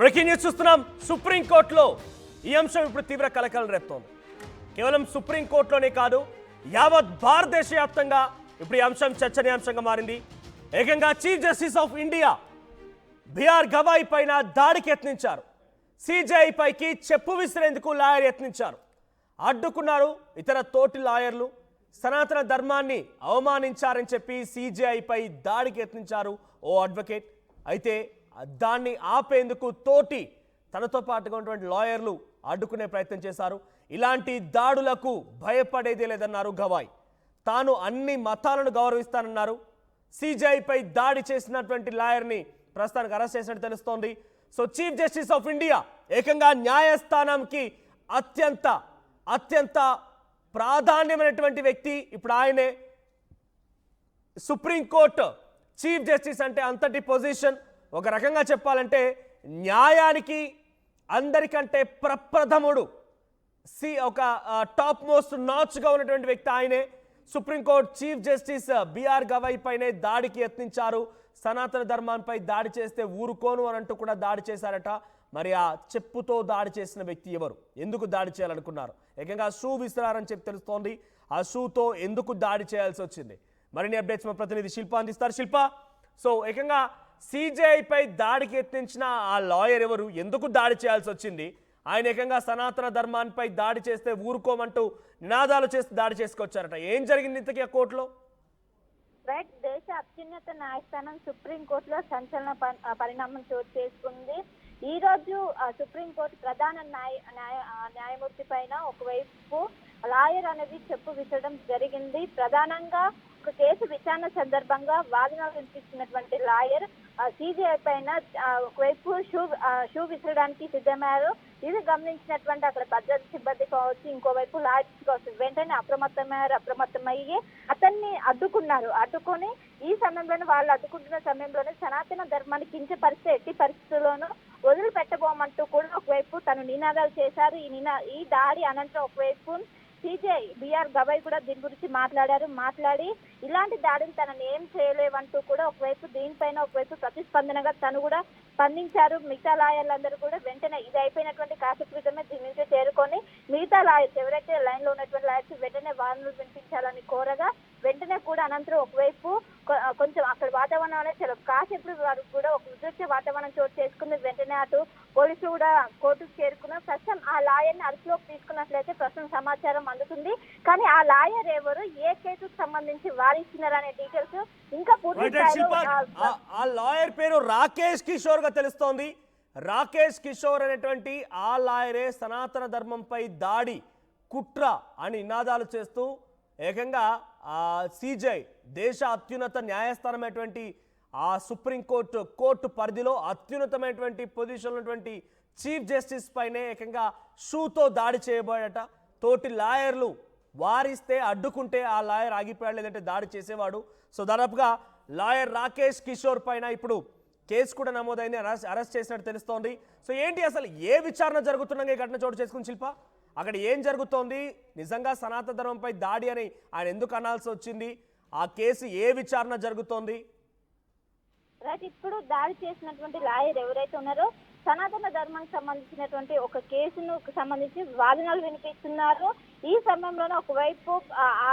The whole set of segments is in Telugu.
బ్రేకింగ్ న్యూస్ చూస్తున్నాం. సుప్రీంకోర్టులో ఈ అంశం ఇప్పుడు తీవ్ర కలకలం రేపుతోంది. కేవలం సుప్రీంకోర్టులోనే కాదు, యావత్ భారతదేశ వ్యాప్తంగా ఇప్పుడు ఈ అంశం చర్చనీయాంశంగా మారింది. ఏకంగా chief justice of India BR Gavai పైన దాడికి యత్నించారు. సిజేఐ పైకి చెప్పు విసిరేందుకు లాయర్ యత్నించారు. అడ్డుకున్నారు ఇతర తోటి లాయర్లు. సనాతన ధర్మాన్ని అవమానించారని చెప్పి సిజేఐపై దాడికి యత్నించారు ఓ అడ్వకేట్. అయితే దాన్ని ఆపేందుకు తోటి తనతో పాటుగా ఉన్నటువంటి లాయర్లు అడ్డుకునే ప్రయత్నం చేశారు. ఇలాంటి దాడులకు భయపడేదే లేదన్నారు గవాయ్. తాను అన్ని మతాలను గౌరవిస్తానన్నారు. సిజేఐపై దాడి చేసినటువంటి లాయర్ని ప్రస్తుతానికి అరెస్ట్ చేసినట్టు తెలుస్తోంది. So chief justice of India ఏకంగా న్యాయస్థానంకి అత్యంత ప్రాధాన్యమైనటువంటి వ్యక్తి. ఇప్పుడు ఆయనే సుప్రీంకోర్టు చీఫ్ జస్టిస్ అంటే అంతటి పొజిషన్. ఒక రకంగా చెప్పాలంటే న్యాయానికి అందరికంటే ప్రప్రథముడు, ఒక టాప్ మోస్ట్ నాచ్గా ఉన్నటువంటి వ్యక్తి ఆయనే. Supreme Court chief justice BR Gavai పైనే దాడికి యత్నించారు. సనాతన ధర్మాన్పై దాడి చేస్తే ఊరుకోను అని అంటూ కూడా దాడి చేశారట. మరి ఆ చెప్పుతో దాడి చేసిన వ్యక్తి ఎవరు, ఎందుకు దాడి చేయాలనుకున్నారు? ఏకంగా షూ విసిరారని చెప్పి తెలుస్తోంది. ఆ షూతో ఎందుకు దాడి చేయాల్సి వచ్చింది? మరిన్ని అప్డేట్స్ మా ప్రతినిధి శిల్ప అందిస్తారు. శిల్ప, సో ఏకంగా సిజేఐపై దాడికి యత్నించిన ఆ లాయర్ ఎవరు, ఎందుకు దాడి చేయాల్సి వచ్చింది? ఆయన ఏకంగా సనాతన ధర్మాన్పై దాడి చేస్తే ఊరుకోమంటూ నినాదాలు చేసి దాడి చేసుకొచ్చారట. ఏం జరిగింది ఇంతకీ ఆ కోర్టులో? రైట్, దేశ అత్యున్నత న్యాయస్థానం సుప్రీంకోర్టులో సంచలన పరిణామం చోటు చేసుకుంది. ఈ రోజు సుప్రీంకోర్టు ప్రధాన న్యాయమూర్తి పైన ఒకవైపు లాయర్ అనేది చెప్పు విసరడం జరిగింది. ప్రధానంగా ఒక కేసు విచారణ సందర్భంగా వాదనలు వినిపిస్తున్నటువంటి లాయర్ సిజేఐ పైన ఒకవైపు షూ విసరడానికి సిద్ధమయ్యారు. ఇది గమనించినటువంటి అక్కడ భద్రతా సిబ్బంది కావచ్చు, ఇంకోవైపు లాయర్స్ కావచ్చు, వెంటనే అప్రమత్తమయ్యి అతన్ని అడ్డుకొని ఈ సమయంలోనే వాళ్ళు అడ్డుకుంటున్న సమయంలోనే సనాతన ధర్మాన్ని కించపరిస్తే ఎట్టి పరిస్థితుల్లోనూ వదిలిపెట్టబోమంటూ కూడా ఒకవైపు తను నినాదాలు చేశారు. ఈ దాడి అనంతరం ఒకవైపు సిజేఐ బిఆర్ గవాయ్ కూడా దీని గురించి మాట్లాడి ఇలాంటి దాడిని తనని ఏం చేయలేవంటూ కూడా ఒకవైపు దీనిపైన ఒకవైపు ప్రతిస్పందనగా తను కూడా స్పందించారు. మిగతా లాయర్లందరూ కూడా వెంటనే ఇది అయిపోయినటువంటి కాసేపు క్రితమే దీని నుంచి చేరుకొని మిగతా లాయర్స్ ఎవరైతే లైన్ లో ఉన్నటువంటి లాయర్స్ వెంటనే వాదనలు వినిపించాలని కోరగా వెంటనే కూడా అనంతరం ఒకవైపు కొంచెం అక్కడ వాతావరణం అనేది కాసేపు వరకు కూడా ఒక ఉద్రిక్త వాతావరణం చోటు చేసుకుంది. వెంటనే అటు పోలీసులు కూడా కోర్టుకు చేరుకున్నారు. ప్రస్తుతం ఆ లాయర్ని అదుపులోకి తీసుకున్నట్లయితే ప్రస్తుతం సమాచారం అందుతుంది. కానీ ఆ లాయర్ ఎవరు, ఏ కేసుకు సంబంధించి వారిస్తున్నారనే డీటెయిల్స్ ఇంకా పూర్తి. ఆ లాయర్ పేరు రాకేష్ కిషోర్ గా తెలుస్తోంది. రాకేష్ కిషోర్ అనేటువంటి ఆ లాయరే సనాతన ధర్మంపై దాడి కుట్ర అని నినాదాలు చేస్తూ ఏకంగా సిజేఐ దేశ అత్యున్నత న్యాయస్థానమైనటువంటి ఆ సుప్రీంకోర్టు పరిధిలో అత్యున్నతమైనటువంటి పొజిషన్ ఉన్నటువంటి చీఫ్ జస్టిస్ పైనే ఏకంగా షూతో దాడి చేయబోయాడట. తోటి లాయర్లు వారిస్తే అడ్డుకుంటే ఆ లాయర్ ఆగిపోయాడు, లేదంటే దాడి చేసేవాడు. సో దాదాపుగా లాయర్ రాకేష్ కిషోర్ పైన ఇప్పుడు కేసు కూడా నమోదైంది, అరెస్ట్ చేసినట్టు తెలుస్తోంది. సో ఏంటి అసలు ఏ విచారణ జరుగుతుండగా ఈ ఘటన చోటు చేసుకుని శిల్ప? అక్కడ ఏం జరుగుతోంది? నిజంగా సనాతన ధర్మంపై దాడి అని ఆయన ఎందుకు అనాల్సి వచ్చింది? ఆ కేసు ఏ విచారణ జరుగుతోంది? రైట్, ఇప్పుడు దాడి చేసినటువంటి లాయర్ ఎవరైతే ఉన్నారో సనాతన ధర్మానికి సంబంధించినటువంటి ఒక కేసును సంబంధించి వాదనలు వినిపిస్తున్నారు. ఈ సమయంలోనే ఒకవైపు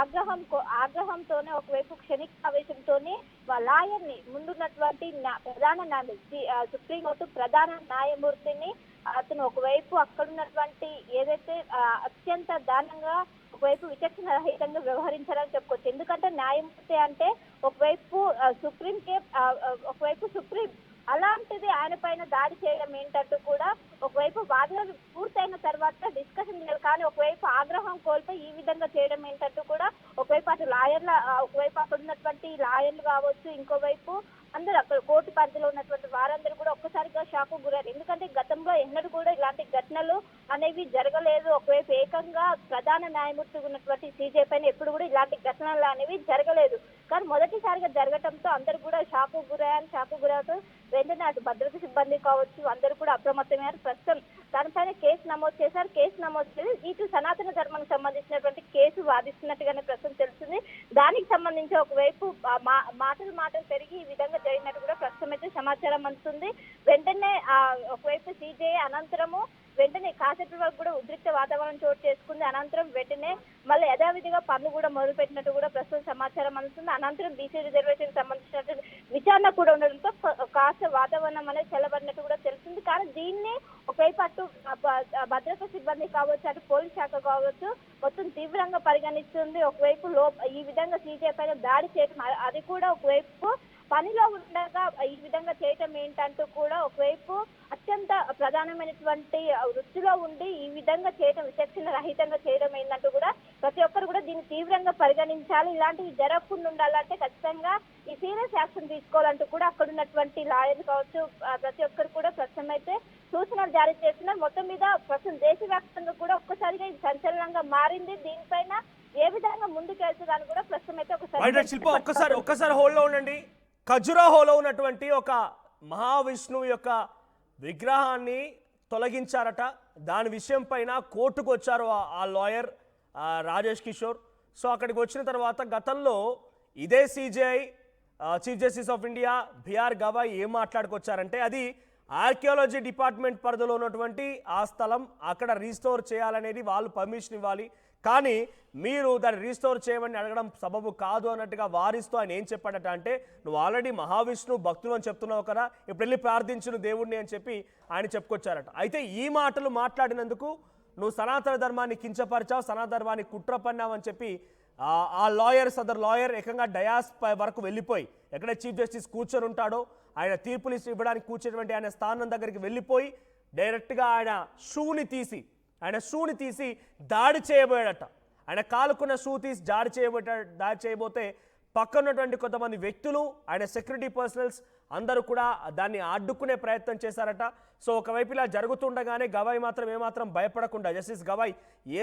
ఆగ్రహంతోనే ఒకవైపు క్షణిక ఆవేశంతోనే లాయర్ ని ముందున్నటువంటి సుప్రీంకోర్టు ప్రధాన న్యాయమూర్తిని అతను ఒకవైపు అక్కడున్నటువంటి ఏదైతే అత్యంత దారుణంగా ఒకవైపు విచక్షణ రహితంగా వ్యవహరించారని చెప్పుకోవచ్చు. ఎందుకంటే న్యాయమూర్తి అంటే ఒకవైపు సుప్రీం అలాంటిది ఆయన పైన దాడి చేయడం ఏంటంటూ కూడా ఒకవైపు వాదనలు పూర్తయిన తర్వాత డిస్కషన్ చేయాలి. కానీ ఒకవైపు ఆగ్రహం కోల్పోయి ఈ విధంగా చేయడం ఏంటంటూ కూడా ఒకవైపు అటు ఒకవైపు అక్కడ ఉన్నటువంటి లాయర్లు కావచ్చు, ఇంకోవైపు అందరూ అక్కడ కోర్టు పరిధిలో ఉన్నటువంటి వారందరూ కూడా ఒక్కసారిగా షాక్ గురయ్యారు. ఎందుకంటే గతంలో ఎన్నడూ కూడా ఇలాంటి ఘటనలు అనేవి జరగలేదు. ఒకవైపు ఏకంగా ప్రధాన న్యాయమూర్తి ఉన్నటువంటి సిజే పైన ఎప్పుడు కూడా ఇలాంటి ఘటనలు అనేవి జరగలేదు. కానీ మొదటిసారిగా జరగడంతో అందరూ కూడా షాక్ గురవుతూ వెంటనే అటు భద్రతా సిబ్బంది కావచ్చు అందరూ కూడా అప్రమత్తమయ్యారు. ప్రస్తుతం దానిపైన కేసు నమోదు చేసి ఇటు సనాతన ధర్మానికి సంబంధించినటువంటి కేసు వాదిస్తున్నట్టుగానే ప్రస్తుతం తెలుస్తుంది. దానికి సంబంధించి ఒకవైపు మాటలు పెరిగి ఈ విధంగా జరిగినట్టు కూడా ప్రస్తుతం ప్రస్తుతం అయితే సమాచారం అందుతుంది. వెంటనే ఒకవైపు సిజే అనంతరము వెంటనే కాసేపటి వరకు కూడా ఉద్రిక్త వాతావరణం చోటు చేసుకుంది. అనంతరం వెంటనే మళ్ళీ యథావిధిగా పనులు కూడా మొదలుపెట్టినట్టు కూడా ప్రస్తుతం సమాచారం అందుతుంది. అనంతరం బీసీ రిజర్వేషన్ సంబంధించిన విచారణ కూడా ఉండడంతో కాస్త వాతావరణం అనేది చల్లబడినట్టు కూడా తెలుస్తుంది. కానీ దీన్ని ఒకవైపు అటు భద్రతా సిబ్బంది కావచ్చు, అటు పోలీస్ శాఖ కావచ్చు మొత్తం తీవ్రంగా పరిగణిస్తుంది. ఒకవైపు ఈ విధంగా సీజే పైన దాడి చేయడం అది కూడా ఒకవైపు పనిలో ఉండగా ఈ విధంగా చేయటం ఏంటంటూ కూడా ఒకవైపు అత్యంత ప్రధానమైనటువంటి వృత్తిలో ఉండి ఈ విధంగా చేయడం విచక్షణ రహితంగా చేయడం ఏంటంటూ కూడా ప్రతి ఒక్కరు కూడా దీన్ని తీవ్రంగా పరిగణించాలి. ఇలాంటివి జరగకుండా ఉండాలంటే ఖచ్చితంగా ఈ సీరియస్ యాక్షన్ తీసుకోవాలంటూ కూడా అక్కడ ఉన్నటువంటి లాయర్లు కావచ్చు ప్రతి ఒక్కరు కూడా ప్రస్తుతం అయితే సూచనలు జారీ చేస్తున్నారు. మొత్తం మీద ప్రస్తుతం దేశవ్యాప్తంగా కూడా ఒక్కసారిగా ఇది సంచలనంగా మారింది. దీనిపైన ఏ విధంగా ముందుకెళ్తుందని కూడా ప్రస్తుతం అయితే ఒక్కసారి హోల్డ్లో ఉండండి. ఖజురాహోలో ఉన్నటువంటి ఒక మహావిష్ణువు యొక్క విగ్రహాన్ని తొలగించారట. దాని విషయం పైన కోర్టుకు వచ్చారు ఆ లాయర్ రాజేష్ కిషోర్. సో అక్కడికి వచ్చిన తర్వాత గతంలో ఇదే CJI chief justice of India BR Gavai ఏం మాట్లాడుకొచ్చారంటే అది ఆర్కియాలజీ డిపార్ట్మెంట్ పరిధిలో ఉన్నటువంటి ఆ స్థలం, అక్కడ రీస్టోర్ చేయాలనేది వాళ్ళు పర్మిషన్ ఇవ్వాలి, కానీ మీరు దాన్ని రీస్టోర్ చేయమని అడగడం సబబు కాదు అన్నట్టుగా వారిస్తూ ఆయన ఏం చెప్పాడట అంటే నువ్వు ఆల్రెడీ మహావిష్ణువు భక్తులు అని చెప్తున్నావు కదా, ఇప్పుడు వెళ్ళి ప్రార్థించును దేవుడిని అని చెప్పి ఆయన చెప్పుకొచ్చారట. అయితే ఈ మాటలు మాట్లాడినందుకు నువ్వు సనాతన ధర్మాన్ని కించపరిచావు, సనాతన ధర్మాన్ని కుట్ర పన్నావు అని చెప్పి ఆ సదర్ లాయర్ ఏకంగా డయాస్ వరకు వెళ్ళిపోయి ఎక్కడ చీఫ్ జస్టిస్ కూర్చొని ఉంటాడో ఆయన తీర్పులు ఇవ్వడానికి కూర్చున్నటువంటి ఆయన స్థానం దగ్గరికి వెళ్ళిపోయి డైరెక్ట్గా ఆయన షూని తీసి దాడి చేయబోయాడట. ఆయన కాలుకున్న షూ తీసి దాడి చేయబోతే పక్కనున్నటువంటి కొంతమంది వ్యక్తులు ఆయన సెక్యూరిటీ పర్సనల్స్ అందరూ కూడా దాన్ని అడ్డుకునే ప్రయత్నం చేశారట. సో ఒకవైపు ఇలా జరుగుతుండగానే గవాయ్ మాత్రం ఏమాత్రం భయపడకుండా, జస్టిస్ గవాయ్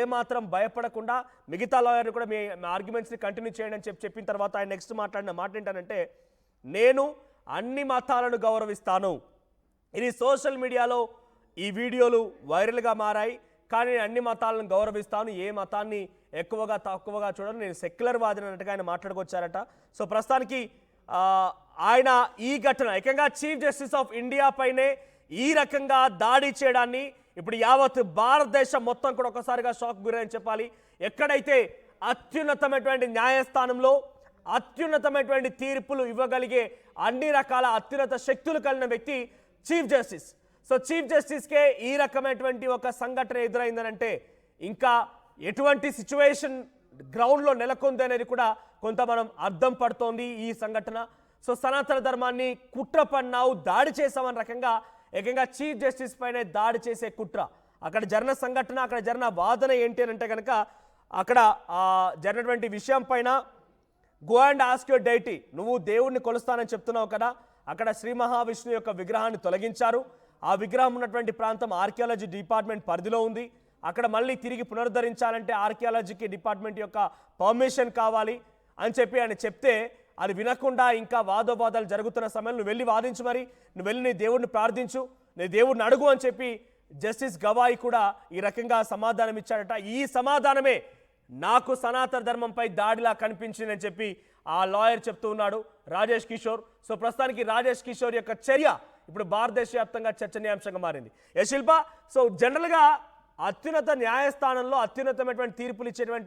ఏమాత్రం భయపడకుండా మిగతా లాయర్లు కూడా మీ ఆర్గ్యుమెంట్స్ని కంటిన్యూ చేయండి అని చెప్పిన తర్వాత ఆయన నెక్స్ట్ మాట్లాడిన మాట ఏంటంటే నేను అన్ని మతాలను గౌరవిస్తాను. ఇది సోషల్ మీడియాలో ఈ వీడియోలు వైరల్గా మారాయి, కానీ నేను అన్ని మతాలను గౌరవిస్తాను, ఏ మతాన్ని ఎక్కువగా తక్కువగా చూడను, నేను సెక్యులర్ వాదిని అన్నట్టుగా ఆయన మాట్లాడుకొచ్చారట. సో ప్రస్తుతానికి ఆయన ఈ ఘటన ఏకంగా చీఫ్ జస్టిస్ ఆఫ్ ఇండియా పైనే ఈ రకంగా దాడి చేయడాన్ని ఇప్పుడు యావత్ భారతదేశం మొత్తం కూడా ఒకసారిగా షాక్ గురని చెప్పాలి. ఎక్కడైతే అత్యున్నతమైనటువంటి న్యాయస్థానంలో అత్యున్నతమైనటువంటి తీర్పులు ఇవ్వగలిగే అన్ని రకాల అత్యున్నత శక్తులు కలిగిన వ్యక్తి చీఫ్ జస్టిస్. సో చీఫ్ జస్టిస్కే ఈ రకమైనటువంటి ఒక సంఘటన ఎదురైందనంటే ఇంకా ఎటువంటి సిచ్యువేషన్ గ్రౌండ్లో నెలకొంది అనేది కూడా కొంత మనం అర్థం పడుతోంది ఈ సంఘటన. సో సనాతన ధర్మాన్ని కుట్ర పన్నావు, దాడి చేసామన్న రకంగా ఏకంగా చీఫ్ జస్టిస్ పైనే దాడి చేసే కుట్ర. అక్కడ జరిగిన సంఘటన, అక్కడ జరిగిన వాదన ఏంటి అని అంటే కనుక అక్కడ జరిగినటువంటి విషయం పైన go and ask your deity, నువ్వు దేవుణ్ణి కొలుస్తానని చెప్తున్నావు కదా, అక్కడ శ్రీ మహావిష్ణువు యొక్క విగ్రహాన్ని తొలగించారు. ఆ విగ్రహం ఉన్నటువంటి ప్రాంతం ఆర్కియాలజీ డిపార్ట్మెంట్ పరిధిలో ఉంది. అక్కడ మళ్ళీ తిరిగి పునరుద్ధరించాలంటే ఆర్కియాలజీకి డిపార్ట్మెంట్ యొక్క పర్మిషన్ కావాలి అని చెప్పి ఆయన చెప్తే అది వినకుండా ఇంకా వాదోవాదాలు జరుగుతున్న సమయంలో నువ్వు వెళ్ళి వాదించు, మరి నువ్వు వెళ్ళి నీ దేవుడిని ప్రార్థించు, నీ దేవుడిని అడుగు అని చెప్పి జస్టిస్ గవాయ్ కూడా ఈ రకంగా సమాధానం ఇచ్చాడట. ఈ సమాధానమే నాకు సనాతన ధర్మంపై దాడిలా కనిపించిందని చెప్పి ఆ లాయర్ చెప్తూ ఉన్నాడు రాజేష్ కిషోర్. సో ప్రస్తుతానికి రాజేష్ కిషోర్ యొక్క చర్య ఇప్పుడు భారతదేశ వ్యాప్తంగా చర్చనీయాంశంగా మారింది. శిల్ప, సో జనరల్గా అత్యున్నత న్యాయస్థానంలో అత్యున్నతమైనటువంటి తీర్పులు ఇచ్చేటువంటి